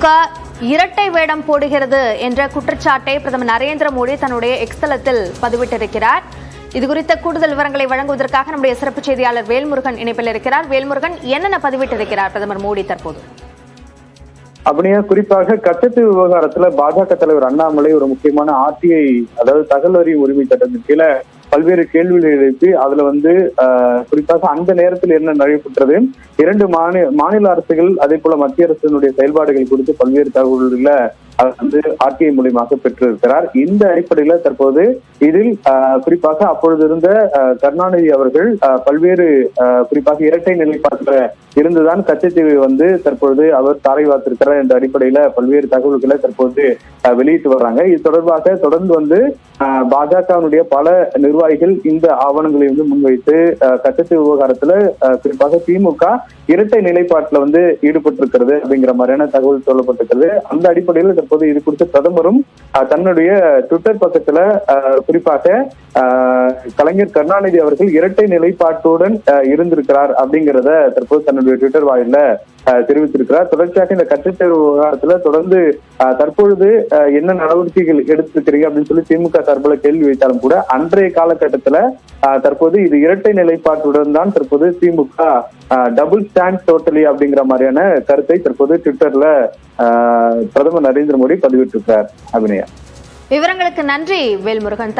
திமுக இரட்டை வேடம் போடுகிறது என்ற குற்றச்சாட்டை பிரதமர் நரேந்திர மோடி தன்னுடைய எக்ஸ் தளத்தில் பதிவிட்டிருக்கிறார். இதுகுறித்த கூடுதல் விவரங்களை வழங்குவதற்காக நம்முடைய சிறப்பு செய்தியாளர் வேல்முருகன் இணைப்பில் இருக்கிறார். வேல்முருகன், என்னென்ன பதிவிட்டிருக்கிறார் பிரதமர் மோடி தற்போது? அப்படியே குறிப்பாக கச்சத்தீவு விவகாரத்துல பாஜக தலைவர் அண்ணாமலை ஒரு முக்கியமான ஆர்டிஐ, அதாவது தகவல் அறியும் உரிமை சட்டத்தின் கீழே பல்வேறு கேள்விகளை எழுப்பி அதுல குறிப்பாக அந்த நேரத்தில் என்ன நடைபெற்றது, இரண்டு மாநில அரசுகள் அதே போல மத்திய அரசினுடைய செயல்பாடுகள் குறித்து பல்வேறு தகவல்களை ஆர்டிஐ மூலியமாக பெற்றிருக்கிறார். இந்த அடிப்படையில தற்போது இதில் குறிப்பாக அப்பொழுது இருந்த கருணாநிதி அவர்கள் பல்வேறு குறிப்பாக இரட்டை நிலைப்பாட்டில் இருந்துதான் கச்சத்தீவை தற்பொழுது அவர் தாரை வார்த்திருக்கிறார் என்ற அடிப்படையில பல்வேறு தகவல்களை தற்போது வெளியிட்டு வர்றாங்க. இது தொடர்பாக தொடர்ந்து பாஜகவினுடைய பல நிர்வாகிகள் இந்த ஆவணங்களை முன்வைத்து கச்சத்தீவு விவகாரத்துல குறிப்பாக திமுக இரட்டை நிலைப்பாட்டுல ஈடுபட்டிருக்கிறது அப்படிங்கிற மாதிரியான தகவல் சொல்லப்பட்டிருக்கிறது. அந்த அடிப்படையில் தற்போது இது குறித்து பிரதமரும் தன்னுடைய ட்விட்டர் பக்கத்துல குறிப்பாக கலைஞர் கருணாநிதி அவர்கள் இரட்டை நிலைப்பாட்டுடன் இருந்திருக்கிறார் அப்படிங்கிறத தற்போது தன்னுடைய ட்விட்டர் வாயில தெரிவித்திருக்கிறார். தொடர்ச்சியாக இந்த கச்சத்தீவு விவகாரத்துல தொடர்ந்து தற்பொழுது என்ன நடவடிக்கைகள் எடுத்திருக்கிறீங்க அப்படின்னு சொல்லி திமுக சார்பில் கேள்வி வைத்தாலும் கூட அன்றைய காலகட்டத்துல தற்போது இது இரட்டை நிலைப்பாட்டுடன் தான் தற்போது திமுக டபுள் ஸ்டாண்ட் டோட்டலி அப்படிங்கிற மாதிரியான கருத்தை தற்போது ட்விட்டர்ல பிரதமர் நரேந்திர மோடி பதிவிட்டிருக்கிறார். அபிநயா, விவரங்களுக்கு நன்றி வேல்முருகன்.